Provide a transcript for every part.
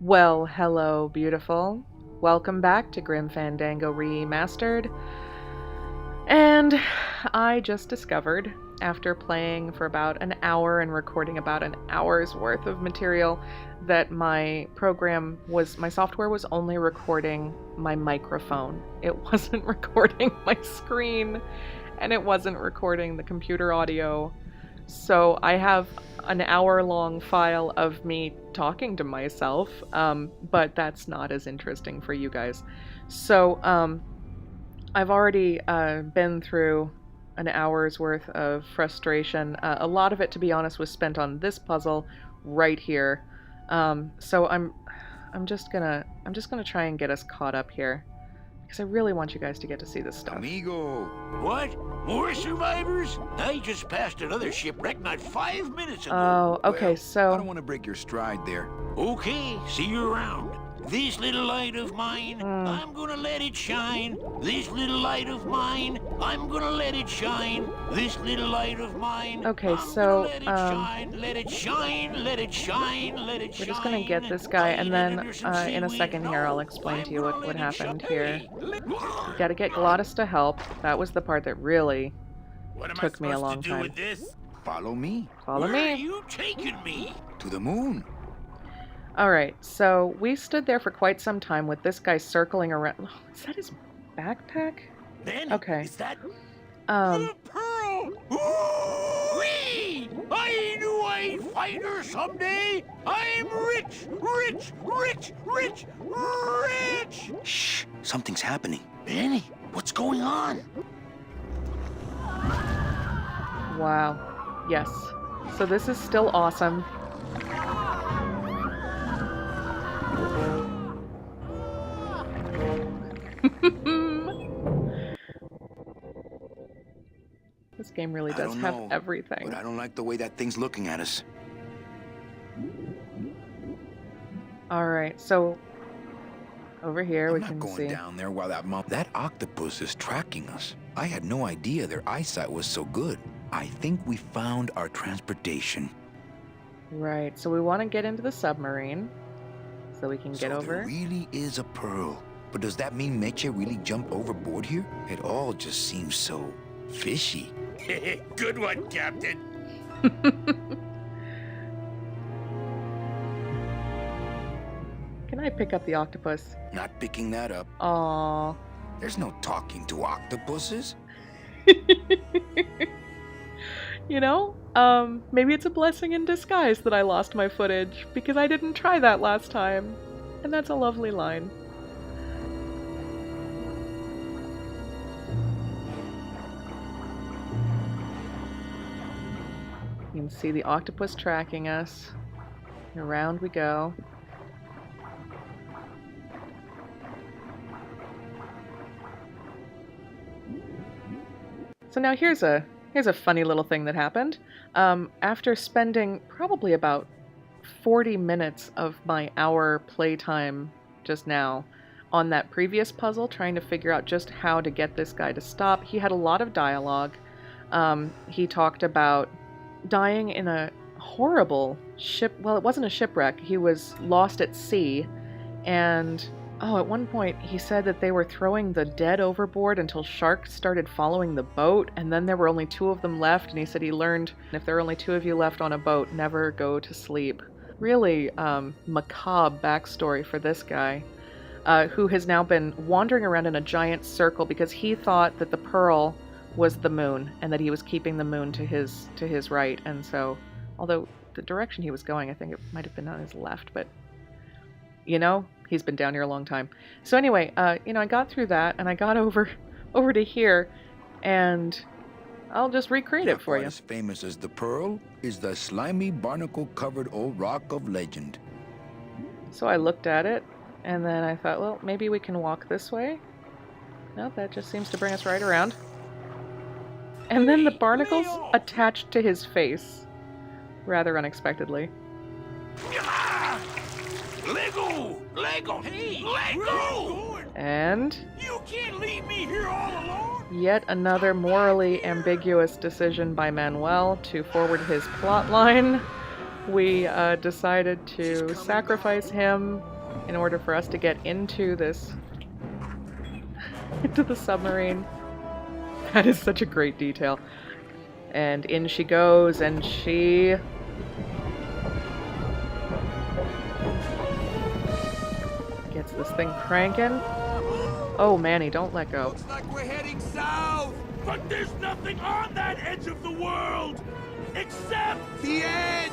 Well, hello, beautiful. Welcome back to Grim Fandango Remastered. And I just discovered, after playing for about an hour and recording about an hour's worth of material, that my software was only recording my microphone. It wasn't recording my screen, and it wasn't recording the computer audio. So I have an hour-long file of me talking to myself, but that's not as interesting for you guys. So I've already been through an hour's worth of frustration. A lot of it, to be honest, was spent on this puzzle right here. So I'm just gonna try and get us caught up here, because I really want you guys to get to see this stuff. Amigo. What? More survivors? I just passed another shipwreck not 5 minutes ago. Oh, okay, Well, so I don't want to break your stride there. Okay, see you around. This little light of mine, I'm gonna let it shine. This little light of mine, I'm gonna let it shine. This little light of mine, okay, so let it shine, let it shine, let it shine, let it shine. we're just gonna get this guy, and then in a second here I'll explain to you what happened here. You gotta get Glottis to help. That was the part that really took me a long time. Follow me. Follow me. Where are you taking me? To the moon. Alright, so we stood there for quite some time with this guy circling around. Oh, is that his backpack? Then, Okay. is that Um, pearl? Whee! I knew I'd find her someday. I'm rich, rich, rich, rich, rich. Shh! Something's happening. Manny, what's going on? wow. Yes. So this is still awesome. This game really does have everything. But I don't like the way that thing's looking at us. Alright, so over here I'm we not can going see. down there while that octopus is tracking us. I had no idea their eyesight was so good. I think we found our transportation. Right, so we want to get into the submarine so we can get over. There really is a pearl. But does that mean Meche really jumped overboard here? It all just seems so fishy. Good one, Captain. Can I pick up the octopus? Not picking that up. Aww. There's no talking to octopuses. You know, maybe it's a blessing in disguise that I lost my footage, because I didn't try that last time. And that's a lovely line. You can see the octopus tracking us. Around we go. So now here's a funny little thing that happened. After spending probably about 40 minutes of my hour playtime just now on that previous puzzle, trying to figure out just how to get this guy to stop, he had a lot of dialogue. He talked about dying in a horrible ship. Well, it wasn't a shipwreck. He was lost at sea, and at one point he said that they were throwing the dead overboard until sharks started following the boat, and then there were only 2 of them left, and he said he learned, if there are only 2 of you left on a boat, never go to sleep. Really macabre backstory for this guy, who has now been wandering around in a giant circle because he thought that the pearl was the moon, and that he was keeping the moon to his right, and so, although the direction he was going, I think it might have been on his left, but you know, he's been down here a long time. So anyway, I got through that, and I got over to here, and I'll just recreate it for you. As famous as the pearl is the slimy barnacle-covered old rock of legend. So I looked at it, and then I thought, well, maybe we can walk this way. No, that just seems to bring us right around. And then the barnacles attached to his face, rather unexpectedly. Lego! Lego! Hey! Lego! And You can't leave me here all alone! yet another morally ambiguous decision by Manuel to forward his plot line. We decided to sacrifice him in order for us to get into this, into the submarine. That is such a great detail. And in she goes, and she... gets this thing cranking. Oh, Manny, don't let go. Looks like we're heading south! But there's nothing on that edge of the world! Except The edge!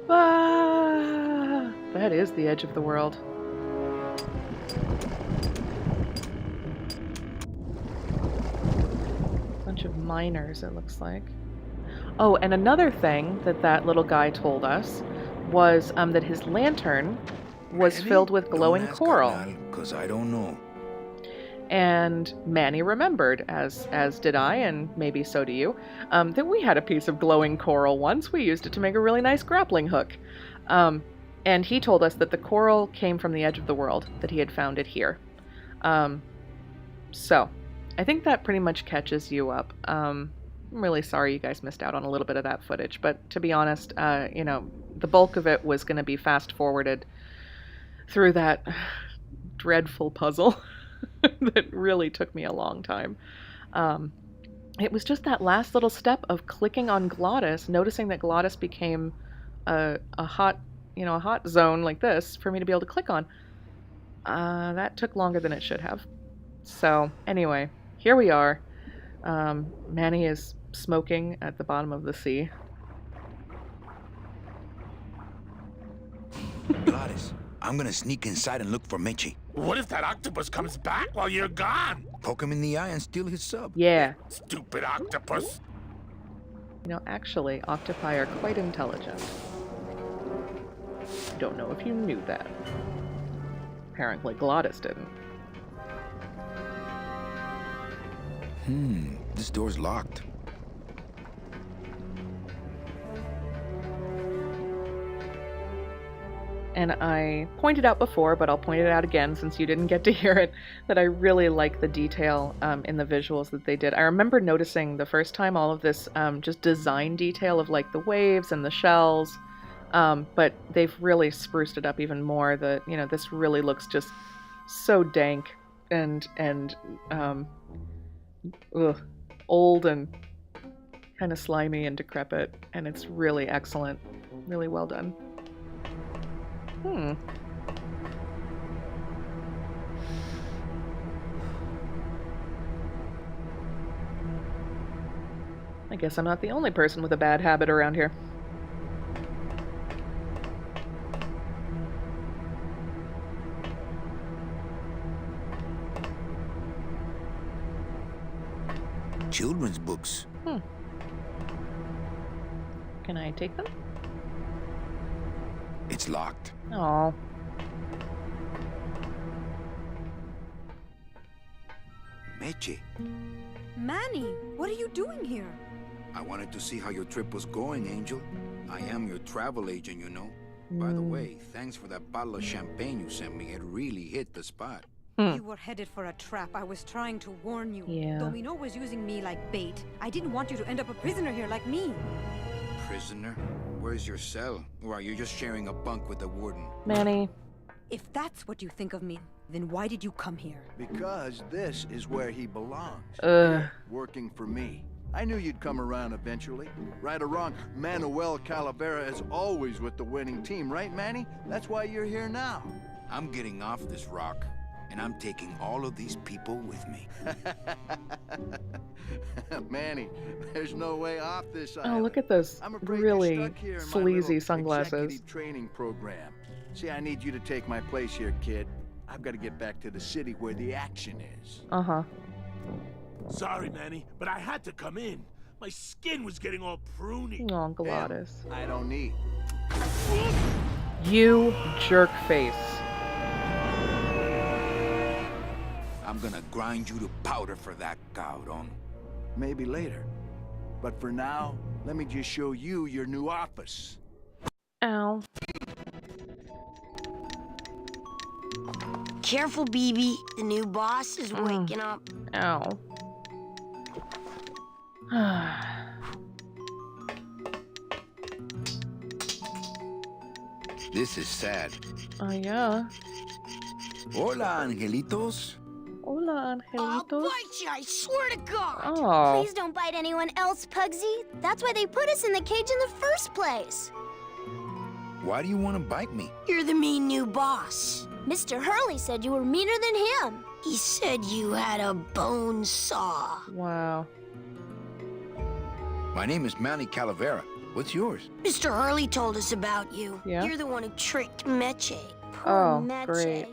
Ah, that is the edge of the world. Bunch of miners, it looks like. Oh, and another thing that that little guy told us was that his lantern was Manny? filled with glowing Don't ask, coral. carnal, 'cause I don't know. And Manny remembered, as did I, and maybe so do you, that we had a piece of glowing coral once. We used it to make a really nice grappling hook. And he told us that the coral came from the edge of the world, that he had found it here. So, I think that pretty much catches you up. I'm really sorry you guys missed out on a little bit of that footage, but to be honest, you know, the bulk of it was going to be fast-forwarded through that dreadful puzzle that really took me a long time. It was just that last little step of clicking on Glottis, noticing that Glottis became a hot, you know, a hot zone like this for me to be able to click on. That took longer than it should have. So, anyway, here we are. Manny is smoking at the bottom of the sea. Glottis, I'm gonna sneak inside and look for Meche. what if that octopus comes back while you're gone? Poke him in the eye and steal his sub. Yeah. Stupid octopus. You know, actually, octopi are quite intelligent. Don't know if you knew that. Apparently Glottis didn't. This door's locked. And I pointed out before, but I'll point it out again since you didn't get to hear it, that I really like the detail in the visuals that they did. I remember noticing the first time all of this just design detail of like the waves and the shells, but they've really spruced it up even more. That, you know, this really looks just so dank and old and kind of slimy and decrepit, and it's really excellent, really well done. I guess I'm not the only person with a bad habit around here. Children's books. Can I take them? It's locked. Oh. Meche, Manny, what are you doing here? I wanted to see how your trip was going, Angel. I am your travel agent, you know. By the way, thanks for that bottle of champagne you sent me. It really hit the spot. You were headed for a trap. I was trying to warn you. Yeah. Domino was using me like bait. I didn't want you to end up a prisoner here like me. Prisoner? Where's your cell? Or are you just sharing a bunk with the warden? Manny. If that's what you think of me, then why did you come here? Because this is where he belongs. Working for me. I knew you'd come around eventually. Right or wrong, Manuel Calavera is always with the winning team, right, Manny? That's why you're here now. I'm getting off this rock, and I'm taking all of these people with me. Manny, there's no way off this island. Oh, look at those I'm afraid you're really stuck here in my sleazy little sunglasses. executive training program. See, I need you to take my place here, kid. I've got to get back to the city where the action is. Uh-huh. Sorry, Manny, but I had to come in. My skin was getting all pruny. Oh, Glottis. I don't need. You jerk face. I'm gonna grind you to powder for that, cabrón. Maybe later. But for now, let me just show you your new office. Ow. Careful, BB. The new boss is waking up. Ow. This is sad. Yeah. Hola, angelitos. Hola, I'll angelitos. bite you, I swear to God. Oh. Please don't bite anyone else, Pugsy. That's why they put us in the cage in the first place. Why do you want to bite me? You're the mean new boss. Mr. Hurley said you were meaner than him. He said you had a bone saw. Wow. My name is Manny Calavera. What's yours? Mr. Hurley told us about you. Yeah? You're the one who tricked Meche. Poor Oh, Meche. great.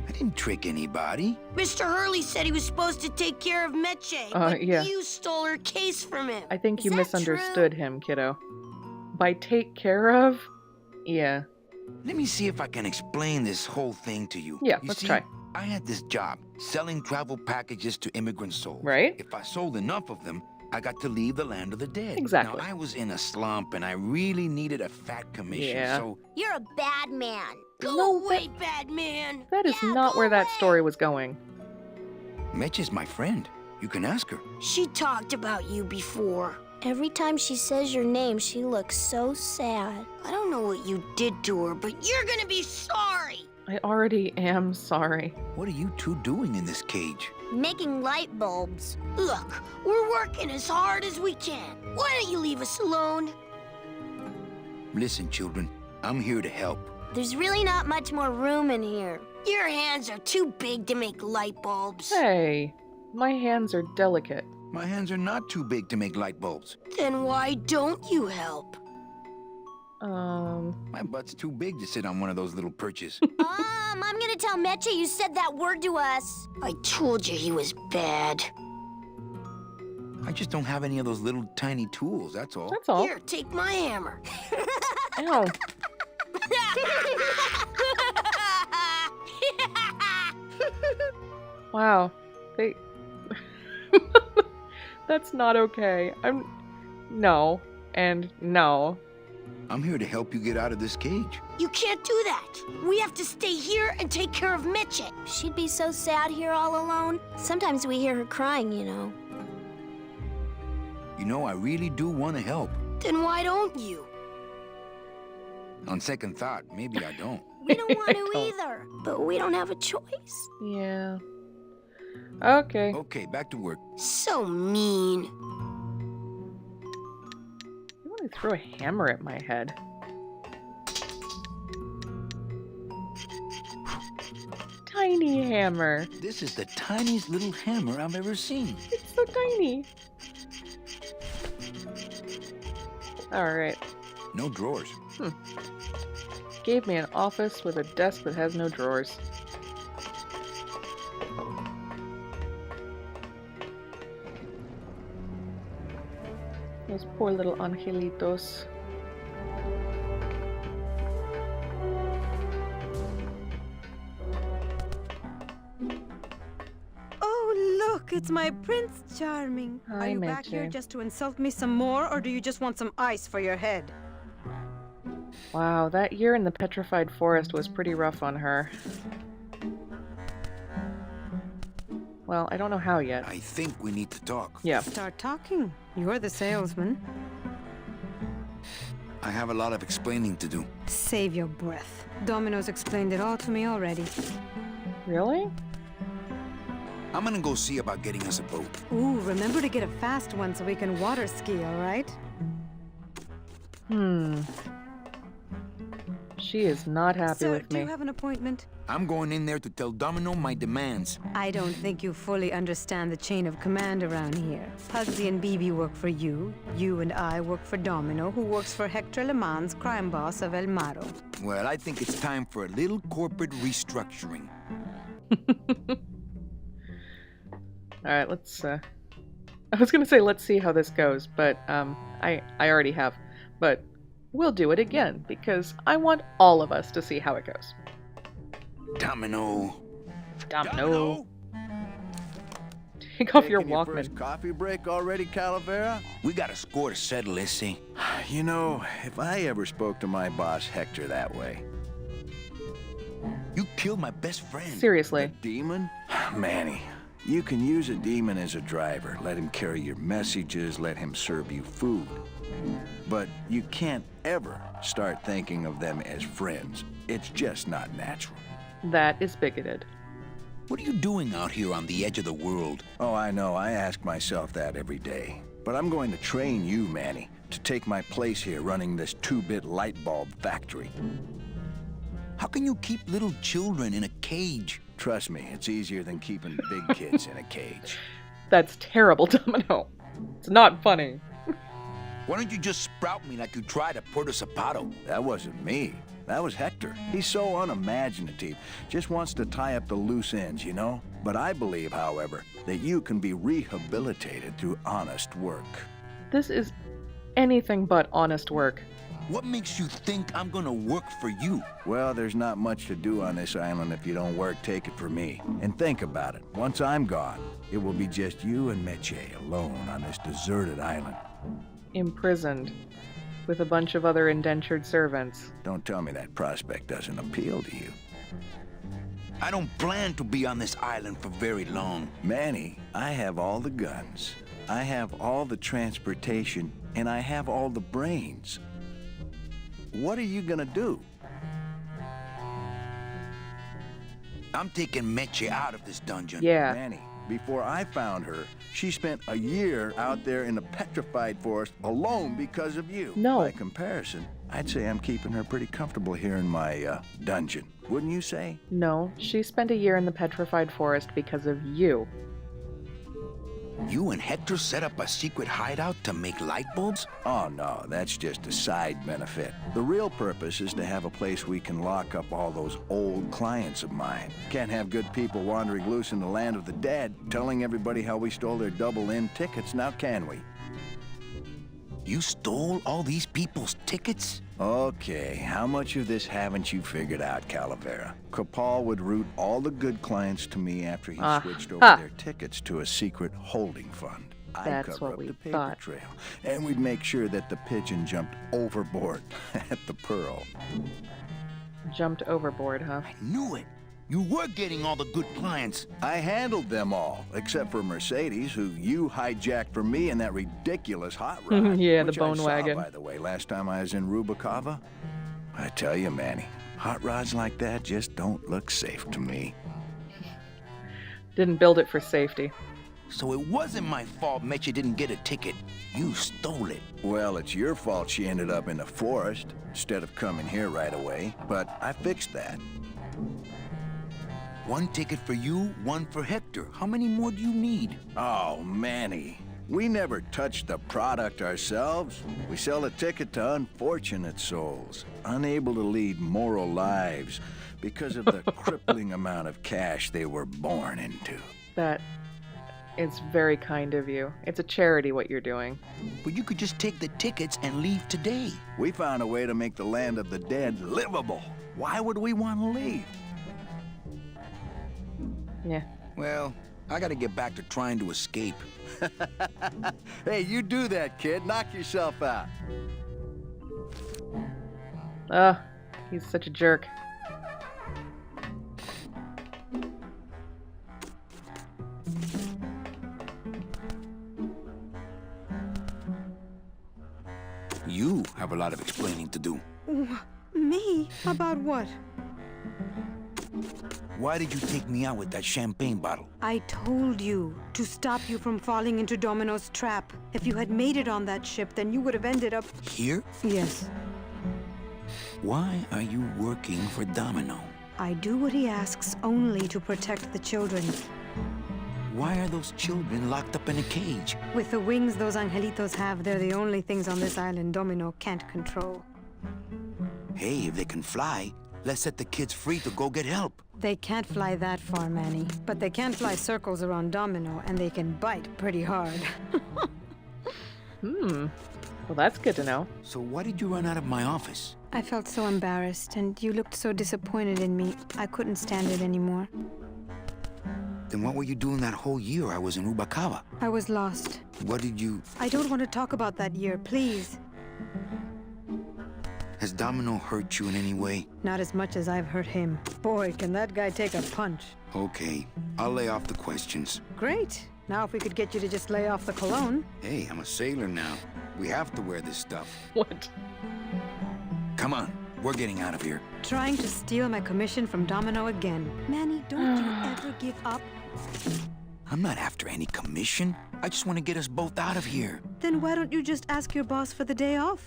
I didn't trick anybody. Mr. Hurley said he was supposed to take care of Meche, but yeah. you stole her case from him. I think Is you that misunderstood him, kiddo. By take care of? Yeah. Let me see if I can explain this whole thing to you. Yeah, You let's see, try. I had this job, selling travel packages to immigrant souls. Right? If I sold enough of them, I got to leave the land of the dead. Exactly. Now, I was in a slump, and I really needed a fat commission, Yeah. so... You're a bad man. Go No, away, bad man. That is Yeah, not go where that away. story was going. Meche is my friend. You can ask her. She talked about you before. Every time she says your name, she looks so sad. I don't know what you did to her, but you're gonna be sorry. I already am sorry. What are you two doing in this cage? Making light bulbs. Look, we're working as hard as we can. Why don't you leave us alone? Listen, children, I'm here to help. There's really not much more room in here. Your hands are too big to make light bulbs. Hey, my hands are delicate. My hands are not too big to make light bulbs. Then why don't you help? My butt's too big to sit on one of those little perches. I'm gonna tell Meche you said that word to us. I told you he was bad. I just don't have any of those little tiny tools, that's all. That's all. Here, take my hammer. Ow. Wow. They... That's not okay. No. And no. I'm here to help you get out of this cage. You can't do that. We have to stay here and take care of Meche. She'd be so sad here all alone. Sometimes we hear her crying, you know. You know, I really do want to help. Then why don't you? On second thought, maybe I don't. We don't want I to don't. either, but we don't have a choice. Yeah. Okay. Okay, back to work. So mean. You want to throw a hammer at my head. Tiny hammer. This is the tiniest little hammer I've ever seen. It's so tiny. Alright. No drawers. Gave me an office with a desk that has no drawers. Those poor little angelitos. Oh, look, it's my Prince Charming. Hi, Are you back Meche. here just to insult me some more, or do you just want some ice for your head? Wow, that year in the petrified forest was pretty rough on her. Well, I don't know how yet. I think we need to talk. Yeah. Start talking. You're the salesman. I have a lot of explaining to do. Save your breath. Domino's explained it all to me already. Really? I'm gonna go see about getting us a boat. Ooh, remember to get a fast one so we can water ski, all right? She is not happy Sir, with do me. you have an appointment? I'm going in there to tell Domino my demands. I don't think you fully understand the chain of command around here. Pugsy and BB work for you. You and I work for Domino, who works for Hector Le Mans, crime boss of El Maro. Well, I think it's time for a little corporate restructuring. Alright, let's, I was gonna say let's see how this goes, but, I already have. But we'll do it again, because I want all of us to see how it goes. Domino. Domino. Take off your Taking Walkman. first coffee break already, Calavera? We got a score to settle, let's see. You know, if I ever spoke to my boss Hector that way. You killed my best friend. Seriously. Demon? Manny, You can use a demon as a driver. Let him carry your messages, let him serve you food. But you can't ever start thinking of them as friends. It's just not natural. That is bigoted. What are you doing out here on the edge of the world? Oh, I know. I ask myself that every day. But I'm going to train you, Manny, to take my place here running this 2-bit light bulb factory. How can you keep little children in a cage? Trust me, it's easier than keeping big kids in a cage. That's terrible, Domino. It's not funny. Why don't you just sprout me like you tried at Puerto Zapato? That wasn't me. That was Hector. He's so unimaginative. Just wants to tie up the loose ends, you know? But I believe, however, that you can be rehabilitated through honest work. This is anything but honest work. What makes you think I'm gonna work for you? Well, there's not much to do on this island if you don't work, take it from me. And think about it. Once I'm gone, it will be just you and Meche alone on this deserted island. Imprisoned. With a bunch of other indentured servants. Don't tell me that prospect doesn't appeal to you. I don't plan to be on this island for very long. Manny, I have all the guns. I have all the transportation, and I have all the brains. What are you gonna do? I'm taking Meche out of this dungeon. Yeah. Manny, before I found her, she spent a year out there in the petrified forest alone because of you. No. By comparison, I'd say I'm keeping her pretty comfortable here in my dungeon. Wouldn't you say? No, she spent a year in the petrified forest because of you. You and Hector set up a secret hideout to make light bulbs? Oh no, that's just a side benefit. The real purpose is to have a place we can lock up all those old clients of mine. Can't have good people wandering loose in the land of the dead, telling everybody how we stole their double-in tickets, now can we? You stole all these people's tickets? Okay, how much of this haven't you figured out, Calavera? Capal would route all the good clients to me after he switched over their tickets to a secret holding fund. I'd That's cover what up we the paper thought. trail, and we'd make sure that the pigeon jumped overboard at the Pearl. Jumped overboard, huh? I knew it. You were getting all the good clients. I handled them all, except for Mercedes, who you hijacked from me in that ridiculous hot rod. Yeah, the which bone I saw, wagon. by the way, last time I was in Rubacava. I tell you, Manny, hot rods like that just don't look safe to me. Didn't build it for safety. So it wasn't my fault Meche didn't get a ticket. You stole it. Well, it's your fault she ended up in the forest instead of coming here right away, but I fixed that. One ticket for you, one for Hector. How many more do you need? Oh, Manny, we never touch the product ourselves. We sell a ticket to unfortunate souls, unable to lead moral lives because of the crippling amount of cash they were born into. That is very kind of you. It's a charity what you're doing. But you could just take the tickets and leave today. We found a way to make the land of the dead livable. Why would we want to leave? Yeah. Well, I gotta get back to trying to escape. Hey, you do that, kid. Knock yourself out. Ugh, he's such a jerk. You have a lot of explaining to do. Me? About what? Why did you take me out with that champagne bottle? I told you to stop you from falling into Domino's trap. If you had made it on that ship, then you would have ended up... Here? Yes. Why are you working for Domino? I do what he asks only to protect the children. Why are those children locked up in a cage? With the wings those angelitos have, they're the only things on this island Domino can't control. Hey, if they can fly, let's set the kids free to go get help. They can't fly that far, Manny. But they can fly circles around Domino, and they can bite pretty hard. Well, that's good to know. So why did you run out of my office? I felt so embarrassed, and you looked so disappointed in me. I couldn't stand it anymore. Then what were you doing that whole year I was in Rubacava? I was lost. What did you... I don't want to talk about that year, please. Has Domino hurt you in any way? Not as much as I've hurt him. Boy, can that guy take a punch. Okay, I'll lay off the questions. Great. Now if we could get you to just lay off the cologne. Hey, I'm a sailor now. We have to wear this stuff. What? Come on, we're getting out of here. Trying to steal my commission from Domino again. Manny, don't you ever give up? I'm not after any commission. I just want to get us both out of here. Then why don't you just ask your boss for the day off?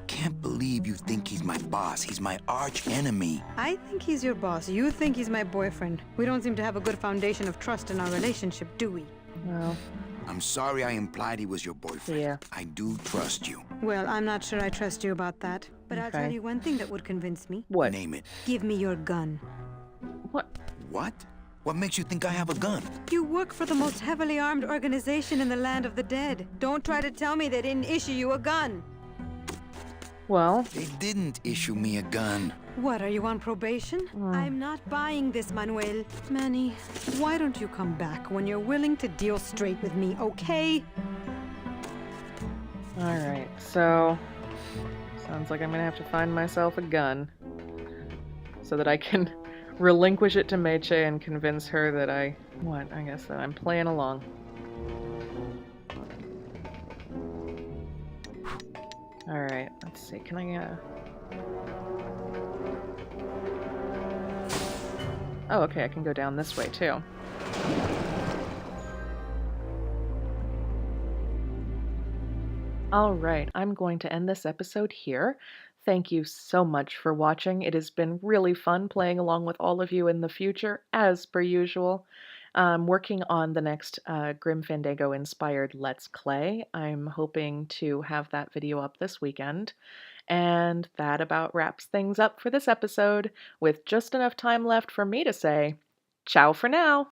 Can't believe you think he's my boss. He's my arch enemy. I think he's your boss. You think he's my boyfriend. We don't seem to have a good foundation of trust in our relationship, do we? Well, I'm sorry I implied he was your boyfriend. Yeah. I do trust you. Well, I'm not sure I trust you about that. But I'll tell Okay. you one thing that would convince me. what? Name it. Give me your gun. What? What? What makes you think I have a gun? You work for the most heavily armed organization in the land of the dead. Don't try to tell me they didn't issue you a gun. Well, They didn't issue me a gun. What, are you on probation? I'm not buying this, Manuel. Manny, why don't you come back when you're willing to deal straight with me, okay? alright, so sounds like I'm gonna have to find myself a gun so that I can relinquish it to Meche and convince her that I guess that I'm playing along. Alright, let's see, can I, Oh, okay, I can go down this way too. Alright, I'm going to end this episode here. Thank you so much for watching. It has been really fun playing along with all of you in the future, as per usual. I'm working on the next Grim Fandango inspired Let's Play. I'm hoping to have that video up this weekend. And that about wraps things up for this episode, with just enough time left for me to say, ciao for now!